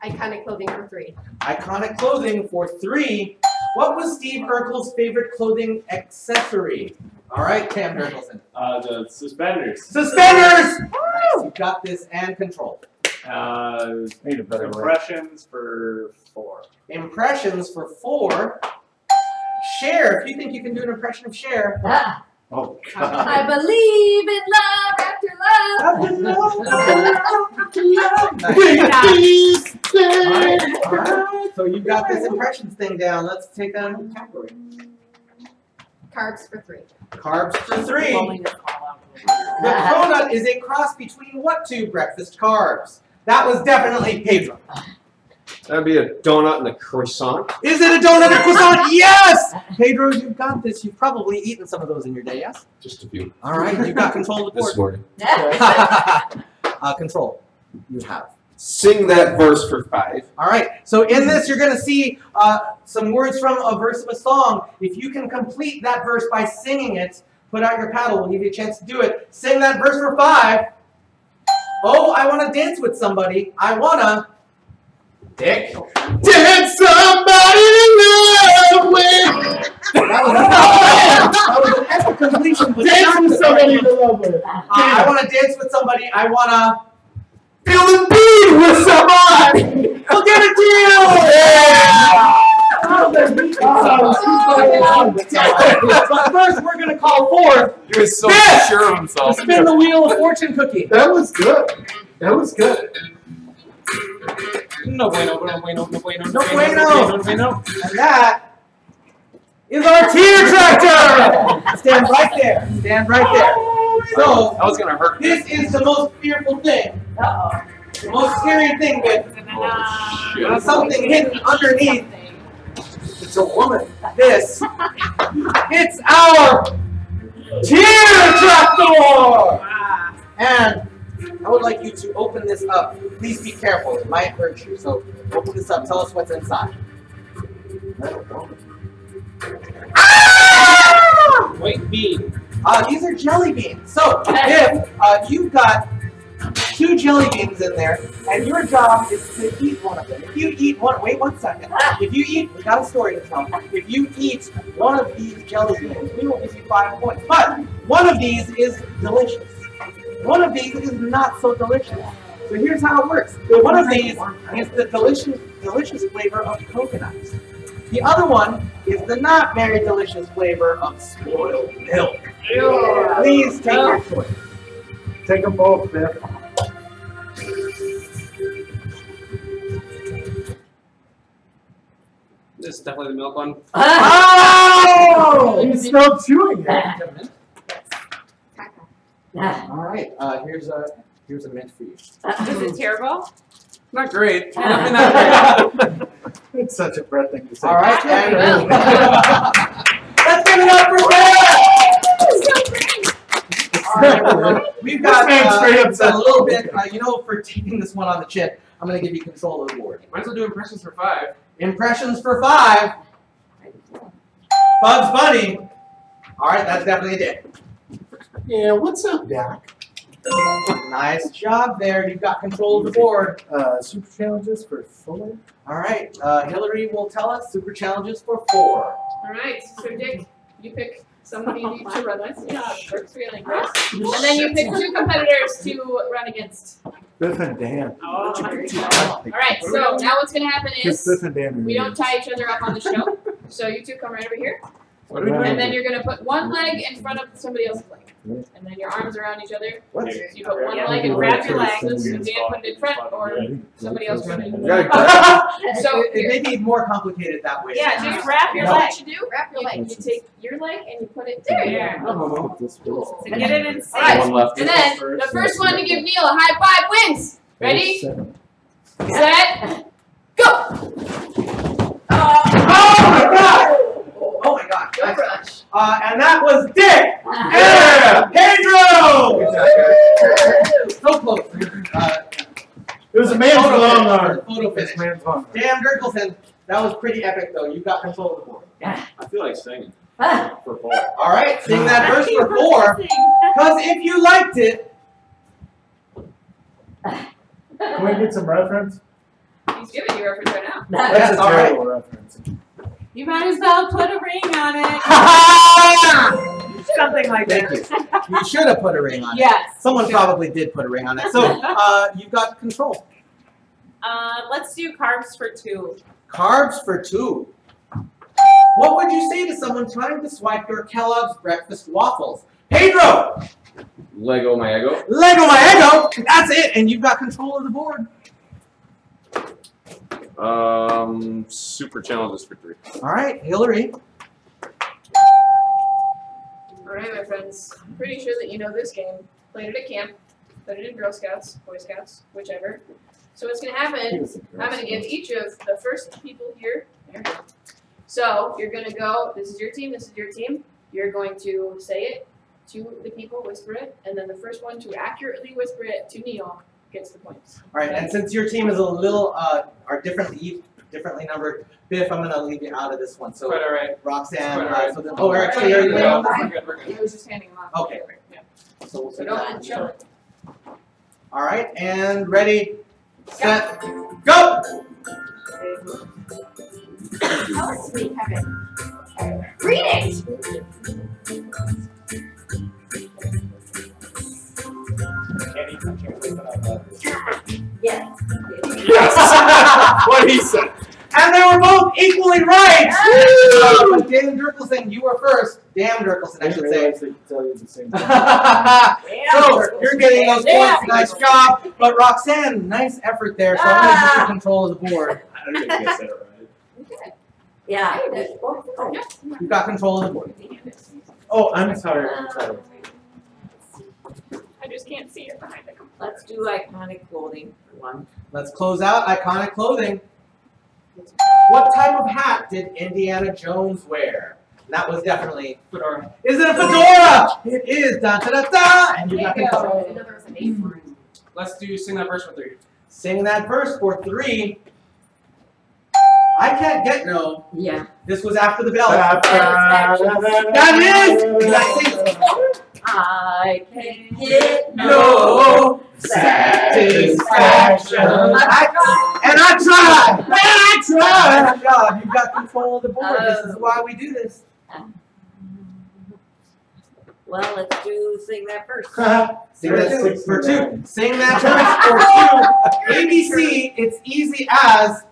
Iconic clothing for 3. Iconic clothing for 3. What was Steve Urkel's favorite clothing accessory? All right, Cam Nicholson. The suspenders. Suspenders! Nice, you got this and control. Impressions for 4. Impressions for 4. Cher, if you think you can do an impression of Cher. Oh, God. I believe in love after love. All right. So you got this impressions thing down. Let's take a category. Carbs for 3. Carbs for 3. The cronut is a cross between what 2 breakfast carbs? That was definitely Pedro. That'd be a donut and a croissant. Is it a donut or croissant? Yes! Pedro, you've got this. You've probably eaten some of those in your day, yes? Just a few. All right, you've got control of the This board. morning. Control. You have. Sing that verse for 5. All right, so in this, you're going to see some words from a verse of a song. If you can complete that verse by singing it, put out your paddle. We'll give you a chance to do it. Sing that verse for 5. Oh, I want to dance with somebody. I want to... Dick. Dance somebody to love with. That was an epic completion. But Dance with somebody to love with. I want to dance with somebody. I want to... Feel the beat with somebody. We'll give it to you! Yeah! But first, we're going to call forth... He was so Biff! sure of himself. Spin the wheel of fortune cookie. That was good. That was good. No bueno, no bueno, no bueno, No no bueno. bueno. And that is our tear tractor! Stand right there. Stand right there. So, That was gonna hurt. this is the most fearful thing. The most scary thing with something hidden underneath. It's a woman. This. It's our tear tractor! And I would like you to open this up. Please be careful. It might hurt you. So open this up. Tell us what's inside. White bean. These are jelly beans. So if you've got 2 jelly beans in there, and your job is to eat one of them. If you eat one, wait 1 second. If you eat, we got a story to tell. If you eat one of these jelly beans, we will give you 5 points. But one of these is delicious. One of these is not so delicious. So here's how it works. One of these is the delicious flavor of coconut. The other one is the not very delicious flavor of spoiled milk. Please take your choice. Take them both, Biff. This definitely the milk one. Oh! He's still chewing it. All right. Here's a mint for you. Is it terrible? Not great. Definitely not great. It's such a Brett thing to say. All right. Very And well. let's give it up for Ted. All right, everyone. We've got This man's straight upset. a little bit. For taking this one on the chin, I'm going to give you control of the board. Might as well do impressions for 5. Impressions for 5. Bugs Bunny. All right, that's definitely a dick. Yeah, what's up, Dak? Nice job there. You've got control of the board. Super challenges for 4. All right, Hillary will tell us super challenges for 4. All right, so Dick, you pick somebody to run with. Yeah, works really great. And then you pick 2 competitors to run against. Biff and Dan. Oh, there you go. All right, so now what's going to happen Just is Biff and Dan. we don't tie each other up on the show. So you 2 come right over here. What are we doing? And then you're going to put one leg in front of somebody else's leg. And then your arms around each other. What? So you put one Yeah, leg in grab front your of leg. so Dan put it in front or somebody else put it in You front. gotta So it may be more complicated that way. Yeah, just wrap your Here's leg. what you do. Wrap your leg. You take your leg and you put it there. There. Cool. So get it in All right. One left. And then the first one to give Neil a high 5 wins. Ready? Set. Go. Oh my god! Oh my god! Go rush. And that was Dick Yeah! Pedro. So close. It was a man's Photo long finish. arm. Photo It's finish. man's long arm. Damn, Dirkelson, that was pretty epic though. You got control of the board. I feel like singing for 4. All right, sing that verse for 4. Because if you liked it, Can we get some reference? He's giving you a reference right now. That's a all right. terrible reference. You might as well put a ring on it. Something like thank that. you. You should have put a ring on it. Yes. Someone probably did put a ring on it. So you've got control. Let's do carbs for 2. Carbs for 2. What would you say to someone trying to swipe your Kellogg's breakfast waffles? Pedro! Lego my ego. Lego my ego! That's it, and you've got control of the board. Super challenges for 3. All right, Hillary. All right, my friends. I'm pretty sure that you know this game. Played it at camp. Played it in Girl Scouts, Boy Scouts, whichever. So what's going to happen, I'm going to give each of the first people here. There we go. So you're going to go, this is your team, this is your team. You're going to say it to the people, whisper it, and then the first one to accurately whisper it to Neil gets the points. All right, and since your team is a little are differently numbered, Biff, I'm gonna leave you out of this one. So Quite all right. Roxanne, Quite all right. so then, oh, actually, Yeah, are you yeah, on this yeah. one? We're good. I was just handing them off. Okay, great. Yeah. So we'll So take don't that. show it. All right, and ready, set, go. Tell us, sweet heaven. Read it! Yes. Yes! What he said. And they were both equally right. But Dan Dirkelson, you were first. Damn Dirkelson, I should say. They could tell you the same thing. So you're getting those points. Nice job. But Roxanne, nice effort there. So I'm going to give you control of the board. I don't even guess that right. Yeah. You've got control of the board. Oh, I'm sorry. I'm sorry. I just can't see it behind the computer. Let's do iconic clothing for 1. Let's close out iconic clothing. What type of hat did Indiana Jones wear? And that was definitely fedora. Is it a fedora? It is. Da da da da. And you got control. Let's do sing that verse for 3. Sing that verse for 3. I can't get no. Yeah. This was after the bell. That is. I can get No satisfaction. And I tried. Good job. You've got control of the board. This is why we do this. Well, let's do sing that first. Sing that for 2. Sing that verse for 2. ABC. It's easy as.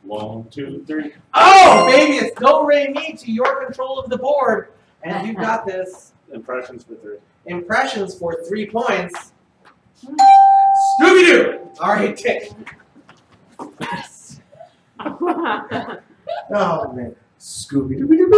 1, 2, 3. Oh, baby, it's do re mi to your control of the board, and you've got this. Impressions for 3. Impressions for 3 points. Scooby-Doo. All right, Dick. Oh man. Scooby Doo Doo Doo.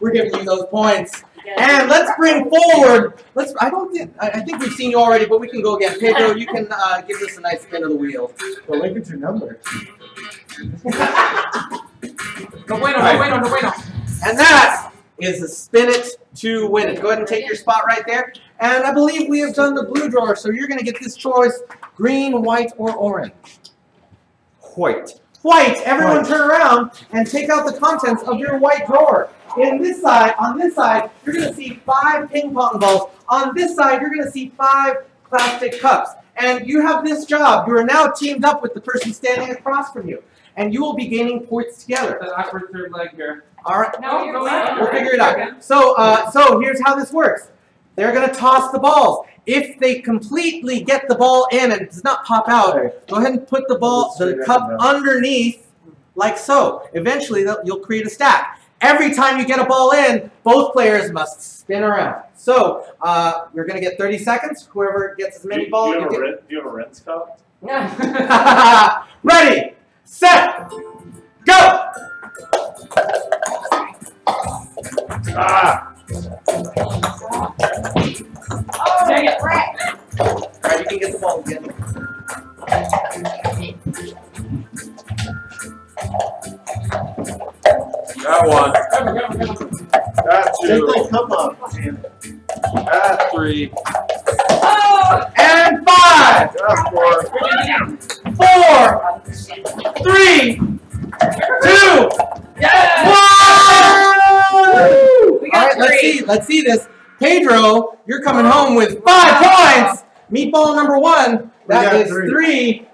We're giving you those points. And let's bring forward. I think we've seen you already, but we can go again. Pedro, you can give us a nice spin of the wheel. Well, look at your number. No bueno. And that is a spin it to win it. Go ahead and take your spot right there. And I believe we have done the blue drawer, so you're going to get this choice: green, white, or orange. White. White. Everyone turn around and take out the contents of your white drawer. On this side, you're going to see 5 ping pong balls. On this side, you're going to see 5 plastic cups. And you have this job. You are now teamed up with the person standing across from you. And you will be gaining points together. That awkward third leg here. All right. No, you're fine. We'll figure it out. So here's how this works. They're going to toss the balls. If they completely get the ball in and it does not pop out, go ahead and put the cup underneath, like so. Eventually, you'll create a stack. Every time you get a ball in, both players must spin around. So you're going to get 30 seconds. Whoever gets as many balls. Do you have a rinse cup? Ready, set, go! Ah! Dang it. All right, you can get the ball again. That one. That Take two. that cup off. That three. And 5, That four. 4, 3, 2, Yeah! 1! We All got right, 3. let's see this. Pedro, you're coming home with 5 points. Meatball number 1, that got is 3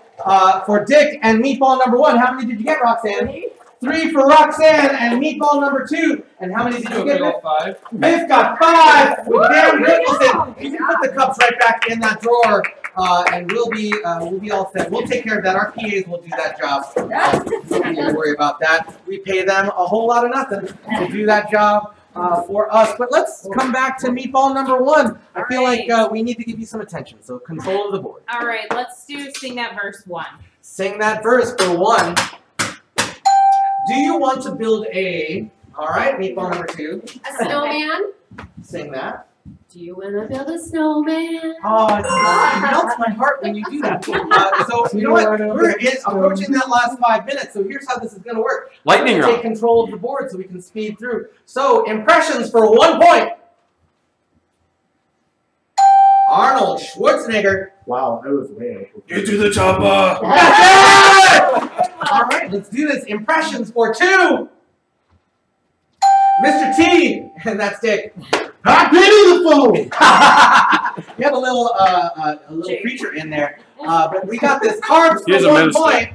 for Dick. And meatball number 1, how many did you get, Roxanne? 3 for Roxanne and meatball number 2. And how many did you get? Big ol' 5. Biff got 5 with Dan Nicholson. You can put the cups right back in that drawer, and we'll be all set. We'll take care of that. Our PAs will do that job. Don't need to worry about that. We pay them a whole lot of nothing to do that job for us. But let's come back to meatball number 1. I feel like we need to give you some attention. So control of the board. All right, let's do Sing That Verse 1. Sing that verse for 1. Do you want to build a? All right, meatball number 2. A snowman? Sing that. Do you want to build a snowman? Oh, it melts my heart when you do that. So you know what? We're approaching that last 5 minutes. So here's how this is going to work. Lightning Take round. control of the board so we can speed through. So impressions for 1 point. Arnold Schwarzenegger. Wow, that was way up. Get to the chopper. All right, let's do this. Impressions for 2. Mr. T, and that's Dick. I pity the fool! You have a little creature in there, but we got this. Carbs Here's for a 1 minister. point.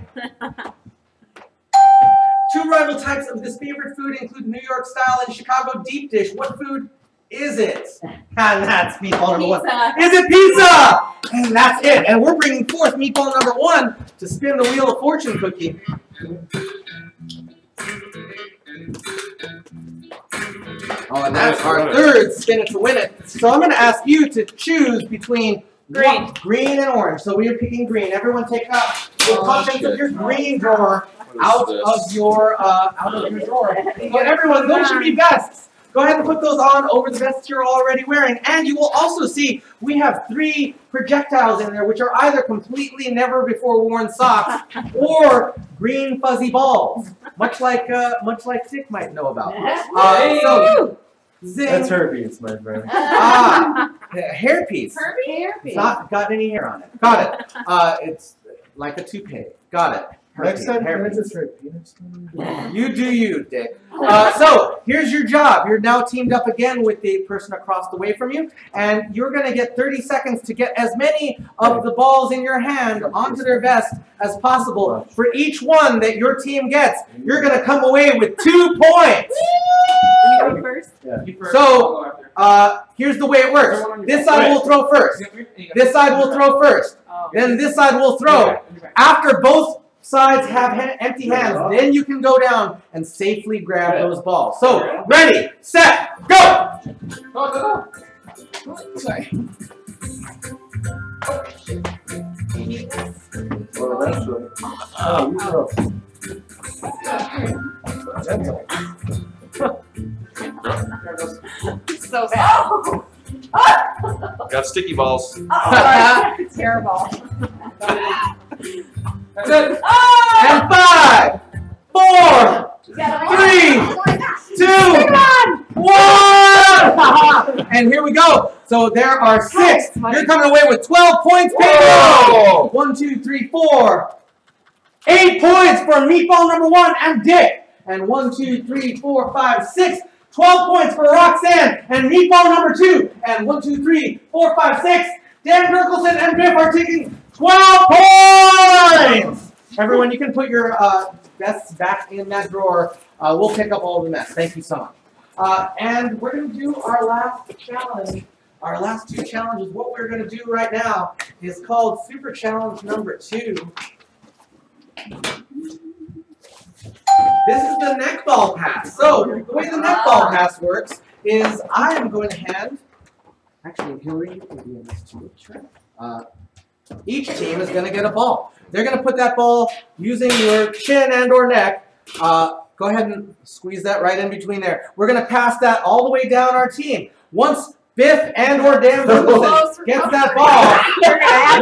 2 rival types of this favorite food include New York style and Chicago deep dish. What food is it? And that's meatball number 1. Pizza. Is it pizza? And that's it. And we're bringing forth meatball number 1 to spin the Wheel of Fortune cookie. Oh, and that's our 3rd spin it to win it. So I'm going to ask you to choose between green and orange. So we are picking green. Everyone take out the contents of your green drawer out of your drawer. So everyone, those should be vests. Go ahead and put those on over the vests you're already wearing. And you will also see we have 3 projectiles in there, which are either completely never before worn socks or green fuzzy balls, much like Dick might know about. So zing. That's herpes, my friend. Hairpiece. It's not got any hair on it. Got it. It's like a toupee. Got it. Next time, can I Hairpiece. just write penis? You do you, Dick. So here's your job. You're now teamed up again with the person across the way from you, and you're going to get 30 seconds to get as many of the balls in your hand onto their vest as possible. For each one that your team gets, you're going to come away with 2 points. You go first. So here's the way it works. This side will throw first. This side will throw first. Then this side will throw. After both sides have empty hands, then you can go down and safely grab those balls. So, ready, set, go! Sorry. Well, eventually. Oh, you go. So bad. Got sticky balls. Terrible. That's it. And 5, 4, 3, 2, 1. And here we go. So there are 6. You're coming away with 12 points, Pedro. 1, 2, 3, 4. 8 points for meatball number 1 and Dick. And 1, 2, 3, 4, 5, 6. 12 points for Roxanne and meatball number 2. And 1, 2, 3, 4, 5, 6. Dan Dirkelson and Biff are taking 12 points. Everyone, you can put your vests back in that drawer. We'll pick up all the mess. Thank you so much. And we're going to do our last challenge. Our last 2 challenges. What we're going to do right now is called Super Challenge number 2. This is the neckball pass. So the way the neckball pass works is I am going to hand. Actually, Hillary, you can be in this too. Sure. Each team is going to get a ball. They're going to put that ball using your chin and or neck. Go ahead and squeeze that right in between there. We're going to pass that all the way down our team. Once Biff and or Dan Wilson gets that ball, your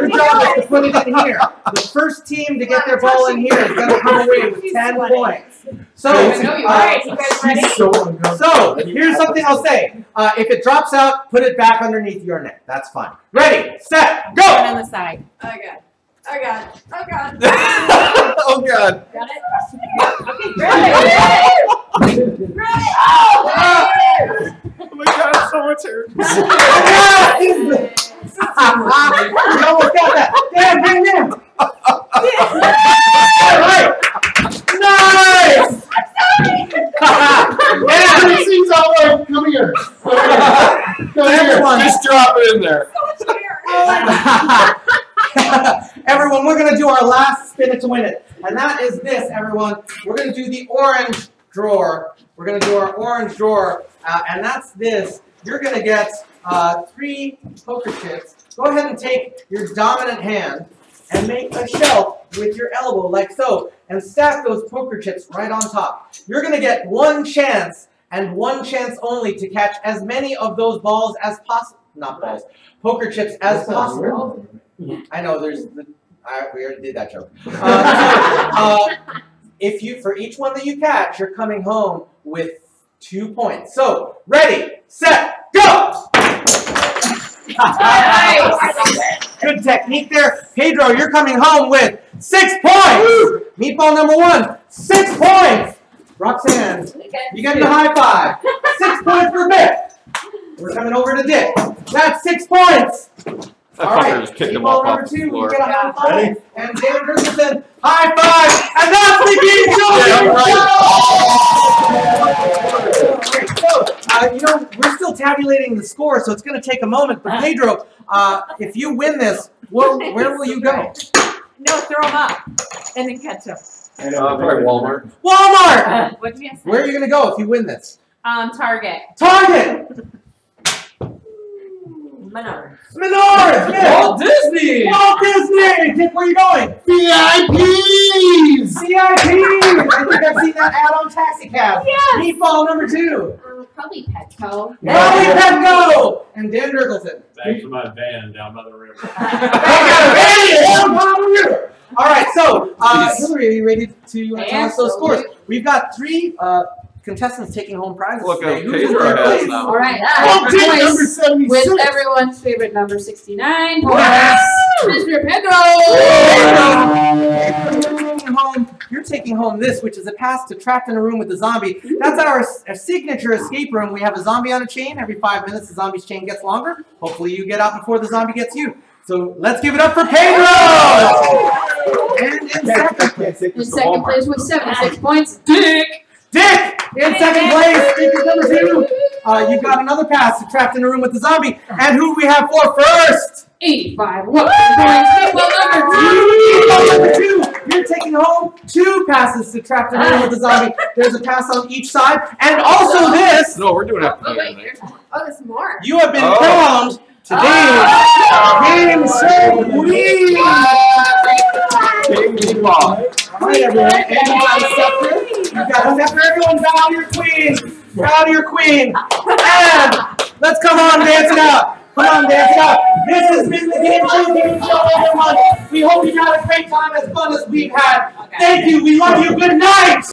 job is to put it in here. The first team to get their ball in here is going to come away with 10 points. So, so here's something I'll say. If it drops out, put it back underneath your neck. That's fine. Ready, set, go! On the side. Oh god. Oh god. Oh god. Oh god. Got it? Oh my god, so much hair. You almost got that. Dan, bring it in. All right. Nice. Everything's all right. Come here. Just drop it in there. Everyone, we're going to do our last spin it to win it. And that is this, everyone. We're going to do the orange drawer. We're going to do our orange drawer. And that's this. You're going to get 3 poker chips. Go ahead and take your dominant hand and make a shelf with your elbow like so. And stack those poker chips right on top. You're going to get 1 chance and 1 chance only to catch as many of those balls as possible. Not balls. Poker chips as possible. I know there's the. We already did that joke. If you, for each one that you catch, you're coming home with 2 points. So, ready, set, go! Good technique there. Pedro, you're coming home with 6 points. Meatball number 1, 6 points. Roxanne, you get the high 5. 6 points for Biff. We're coming over to Dick. That's 6 points. All right, meatball number 2, you get a high 5. And Dan Ferguson, high 5. And that's the game show. You know, we're still tabulating the score, so it's going to take a moment. But Pedro, if you win this, where will you go? No, throw them up and then catch them. Probably Walmart. Walmart! What did you say? Where are you going to go if you win this? Target. Target! Menards. Menards! Yeah. Walt Disney! Walt Disney! Dick, where are you going? VIPs! CIP! I think I've seen that ad on Taxi Cab. Yes. Meatball number 2. Probably Petco. Probably Petco! And Dan Dirkelson. Thanks for my van down by the river. All right, so Hillary, are you ready to tell us those scores? We've got 3 contestants taking home prizes. Look today. at Who's in Pedro third has place? now. All right. Number 76. With everyone's favorite number 69. Mr. Pedro. You're taking home this, which is a pass to Trapped in a Room with the Zombie. That's our signature escape room. We have a zombie on a chain. Every 5 minutes, the zombie's chain gets longer. Hopefully, you get out before the zombie gets you. So let's give it up for Pedro! And in second place with 76 points, Dick in second place. Dick is number 2. You've got another pass to Trapped in a Room with the Zombie. And who do we have for first? 85 points. Number 2. You're taking home 2 passes to Trapped in a Room with the Zombie. There's a pass on each side. And also this. No, we're doing it. Oh, there's more. You have been crowned today's Game Show Queen. King Meatball. All right, everyone. And you got a scepter. You got a scepter. Everyone bow to your queen. Bow to your queen. And let's come on, dance it out. Come on, dance it out. This has been the Gameshow, everyone. We hope you had a great time, as fun as we've had. Thank you. We love you. Good night.